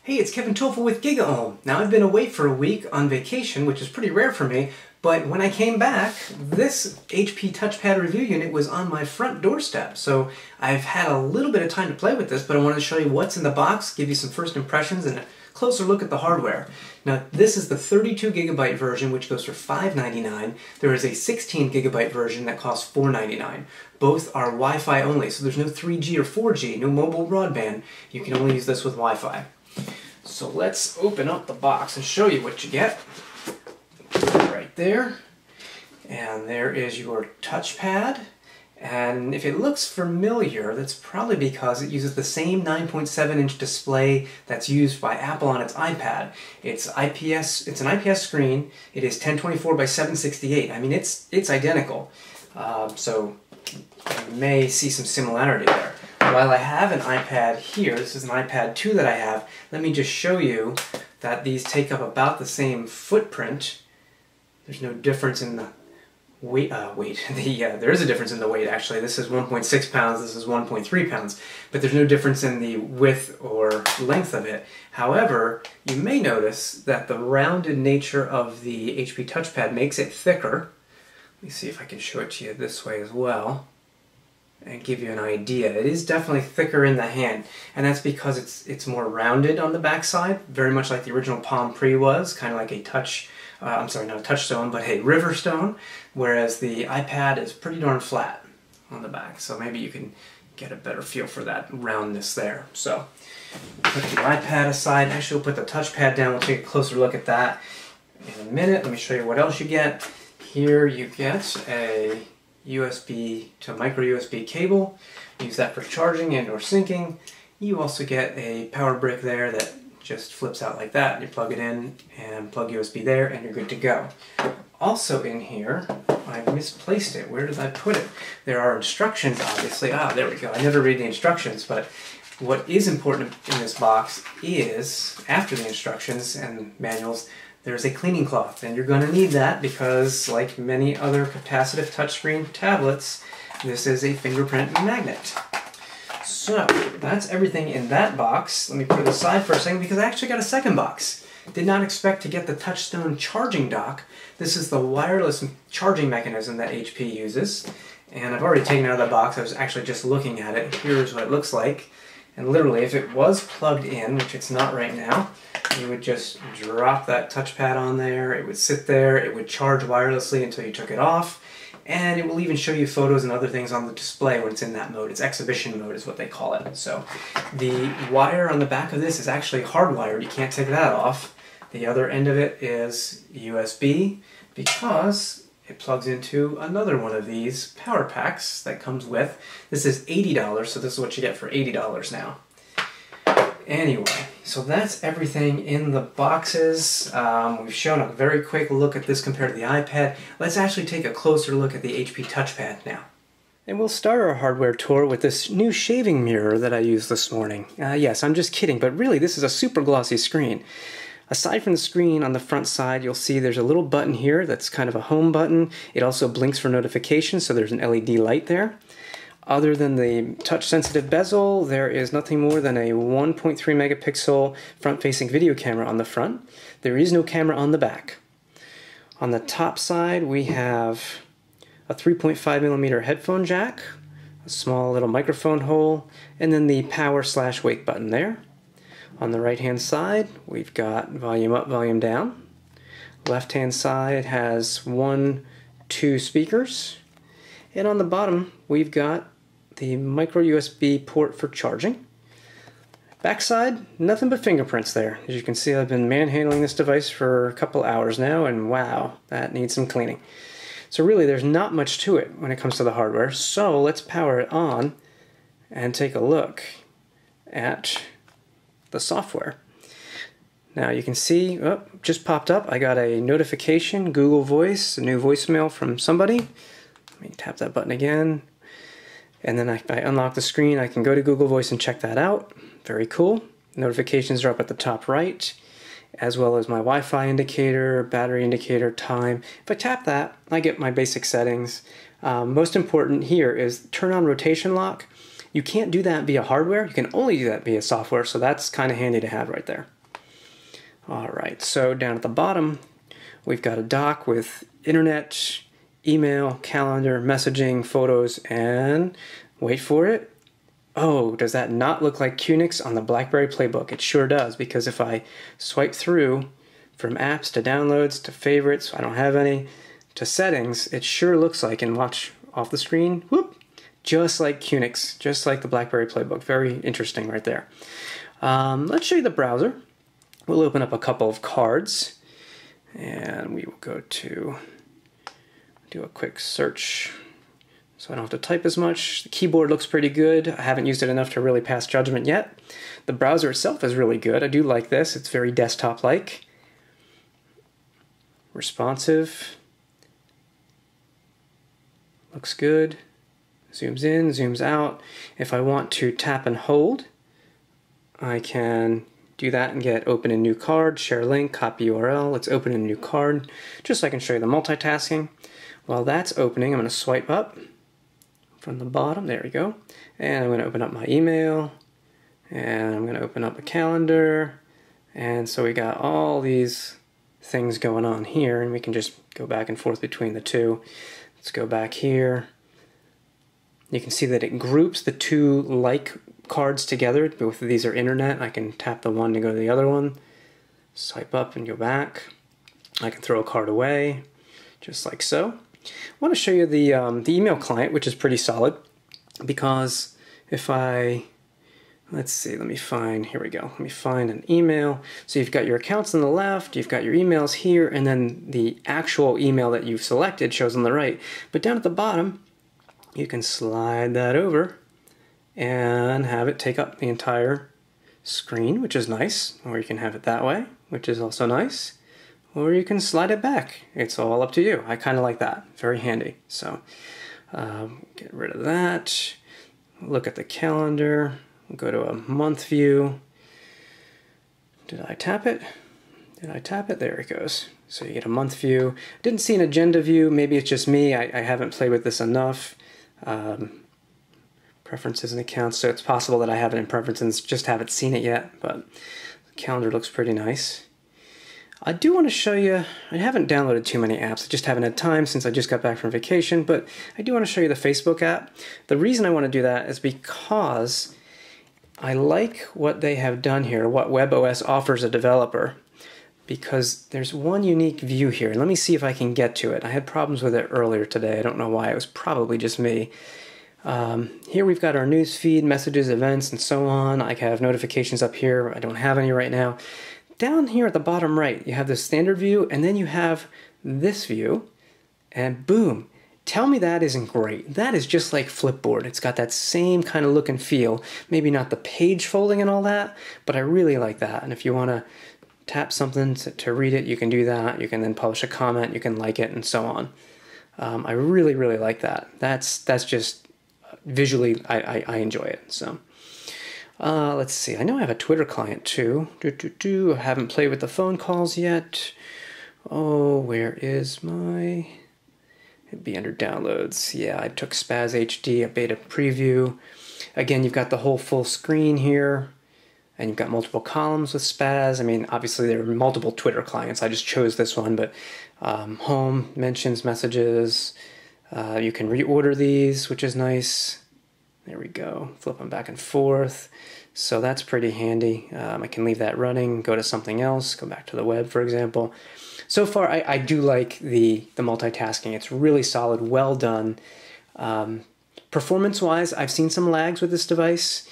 Hey, it's Kevin Toffel with GigaOhm. Now, I've been away for a week on vacation, which is pretty rare for me, but when I came back, this HP Touchpad review unit was on my front doorstep. So I've had a little bit of time to play with this, but I wanted to show you what's in the box, give you some first impressions, and a closer look at the hardware. Now, this is the 32 gigabyte version, which goes for $599. There is a 16 gigabyte version that costs $499. Both are Wi-Fi only, so there's no 3G or 4G, no mobile broadband. You can only use this with Wi-Fi. So let's open up the box and show you what you get. Right there. And there is your touchpad. And if it looks familiar, that's probably because it uses the same 9.7-inch display that's used by Apple on its iPad. It's an IPS screen. It is 1024 by 768. I mean, it's identical. So you may see some similarity there. While I have an iPad here, this is an iPad 2 that I have, let me just show you that these take up about the same footprint. There's no difference in the weight. There is a difference in the weight, actually. This is 1.6 pounds, this is 1.3 pounds, but there's no difference in the width or length of it. However, you may notice that the rounded nature of the HP Touchpad makes it thicker. Let me see if I can show it to you this way as well and give you an idea. It is definitely thicker in the hand, and that's because it's more rounded on the back side, very much like the original Palm Pre was, kind of like a I'm sorry, not a Touchstone, but a Riverstone, whereas the iPad is pretty darn flat on the back, so maybe you can get a better feel for that roundness there. So, put the iPad aside. Actually, we'll put the touchpad down. We'll take a closer look at that in a minute. Let me show you what else you get. Here you get a USB to micro USB cable. Use that for charging and or syncing. You also get a power brick there that just flips out like that. You plug it in and plug USB there and you're good to go. Also in here, I misplaced it. Where did I put it? There are instructions, obviously. Ah, there we go. I never read the instructions, but what is important in this box is, after the instructions and manuals, there's a cleaning cloth, and you're going to need that because, like many other capacitive touchscreen tablets, this is a fingerprint magnet. So, that's everything in that box. Let me put it aside for a second because I actually got a second box. Did not expect to get the Touchstone charging dock. This is the wireless charging mechanism that HP uses, and I've already taken it out of the box. I was actually just looking at it. Here's what it looks like. And literally, if it was plugged in, which it's not right now, you would just drop that touchpad on there, it would sit there, it would charge wirelessly until you took it off, and it will even show you photos and other things on the display when it's in that mode. It's exhibition mode is what they call it. So the wire on the back of this is actually hardwired. You can't take that off. The other end of it is USB because it plugs into another one of these power packs that comes with. This is $80, so this is what you get for $80 now. Anyway, so that's everything in the boxes. We've shown a very quick look at this compared to the iPad. Let's actually take a closer look at the HP Touchpad now. And we'll start our hardware tour with this new shaving mirror that I used this morning. Yes, I'm just kidding, but really this is a super glossy screen. Aside from the screen on the front side, you'll see there's a little button here that's kind of a home button. It also blinks for notifications, so there's an LED light there. Other than the touch-sensitive bezel, there is nothing more than a 1.3 megapixel front-facing video camera on the front. There is no camera on the back. On the top side, we have a 3.5 millimeter headphone jack, a small little microphone hole, and then the power/wake button there. On the right-hand side, we've got volume up, volume down. Left-hand side has 2 speakers. And on the bottom, we've got the micro USB port for charging. Backside, nothing but fingerprints there. As you can see, I've been manhandling this device for a couple hours now, and wow, that needs some cleaning. So really, there's not much to it when it comes to the hardware. So let's power it on and take a look at the software. Now you can see, oh, just popped up, I got a notification, Google Voice, a new voicemail from somebody. Let me tap that button again. And then if I unlock the screen, I can go to Google Voice and check that out. Very cool. Notifications are up at the top right, as well as my Wi-Fi indicator, battery indicator, time. If I tap that, I get my basic settings. Most important here is turn on rotation lock. You can't do that via hardware. You can only do that via software, so that's kind of handy to have right there. All right, so down at the bottom, we've got a dock with internet, email, calendar, messaging, photos, and wait for it. Oh, does that not look like QNX on the BlackBerry Playbook? It sure does, because if I swipe through from apps to downloads to favorites, I don't have any, to settings, it sure looks like, and watch off the screen, whoop, just like QNX, just like the BlackBerry Playbook. Very interesting right there. Let's show you the browser. We'll open up a couple of cards, and we will go to do a quick search so I don't have to type as much. The keyboard looks pretty good. I haven't used it enough to really pass judgment yet. The browser itself is really good. I do like this. It's very desktop-like. Responsive. Looks good. Zooms in, zooms out. If I want to tap and hold, I can do that and get open a new card, share link, copy URL. Let's open a new card, just so I can show you the multitasking. While that's opening, I'm going to swipe up from the bottom. There we go. And I'm going to open up my email, and I'm going to open up a calendar. And so we got all these things going on here, and we can just go back and forth between the two. Let's go back here. You can see that it groups the two like cards together. Both of these are internet. I can tap the one to go to the other one, swipe up and go back. I can throw a card away, just like so. I want to show you the email client, which is pretty solid, because if I, let's see, let me find, here we go. Let me find an email. So you've got your accounts on the left, you've got your emails here, and then the actual email that you've selected shows on the right. But down at the bottom, you can slide that over and have it take up the entire screen, which is nice. Or you can have it that way, which is also nice. Or you can slide it back. It's all up to you. I kind of like that. Very handy. So get rid of that. Look at the calendar. We'll go to a month view. Did I tap it? Did I tap it? There it goes. So you get a month view. Didn't see an agenda view. Maybe it's just me. I haven't played with this enough. Preferences and accounts, so it's possible that I have it in preferences, just haven't seen it yet, but the calendar looks pretty nice. I do want to show you, I haven't downloaded too many apps, I just haven't had time since I just got back from vacation, but I do want to show you the Facebook app. The reason I want to do that is because I like what they have done here, what WebOS offers a developer, because there's one unique view here. Let me see if I can get to it. I had problems with it earlier today. I don't know why. It was probably just me. Here we've got our news feed, messages, events, and so on. I have notifications up here. I don't have any right now. Down here at the bottom right, you have the standard view, and then you have this view, and boom. Tell me that isn't great. That is just like Flipboard. It's got that same kind of look and feel. Maybe not the page folding and all that, but I really like that. And if you want to tap something to read it, you can do that. You can then publish a comment, you can like it, and so on. I really, really like that. That's just visually, I enjoy it. So let's see. I know I have a Twitter client too. I haven't played with the phone calls yet. Oh, where is my... It'd be under downloads. Yeah, I took Spaz HD, a beta preview. Again, you've got the whole full screen here, and you've got multiple columns with Spaz. I mean, obviously there are multiple Twitter clients. I just chose this one, but home, mentions, messages. You can reorder these, which is nice. There we go. Flip them back and forth. So that's pretty handy. I can leave that running, go to something else, go back to the web, for example. So far, I do like the multitasking. It's really solid, well done. Performance-wise, I've seen some lags with this device,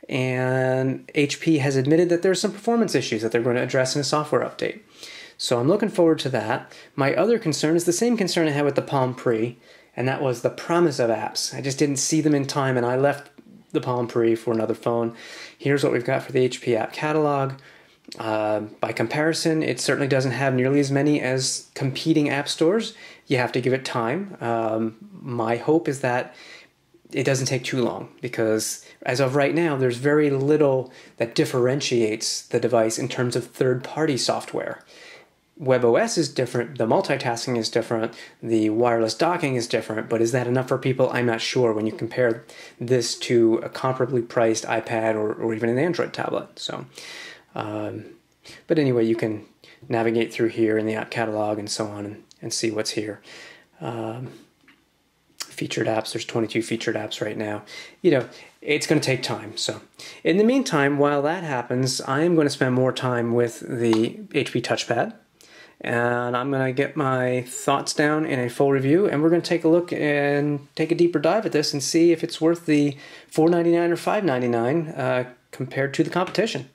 and HP has admitted that there's some performance issues that they're going to address in a software update. So I'm looking forward to that. My other concern is the same concern I had with the Palm Pre, and that was the promise of apps. I just didn't see them in time, and I left the Palm Pre for another phone. Here's what we've got for the HP app catalog. By comparison, it certainly doesn't have nearly as many as competing app stores. You have to give it time. My hope is that it doesn't take too long, because as of right now, there's very little that differentiates the device in terms of third-party software. WebOS is different, the multitasking is different, the wireless docking is different, but is that enough for people? I'm not sure when you compare this to a comparably priced iPad or even an Android tablet. So, but anyway, you can navigate through here in the app catalog and so on and see what's here. Featured apps, there's 22 featured apps right now. You know, it's going to take time. So in the meantime, while that happens, I am going to spend more time with the HP Touchpad. And I'm going to get my thoughts down in a full review, and we're going to take a look and take a deeper dive at this and see if it's worth the $4.99 or $5.99 compared to the competition.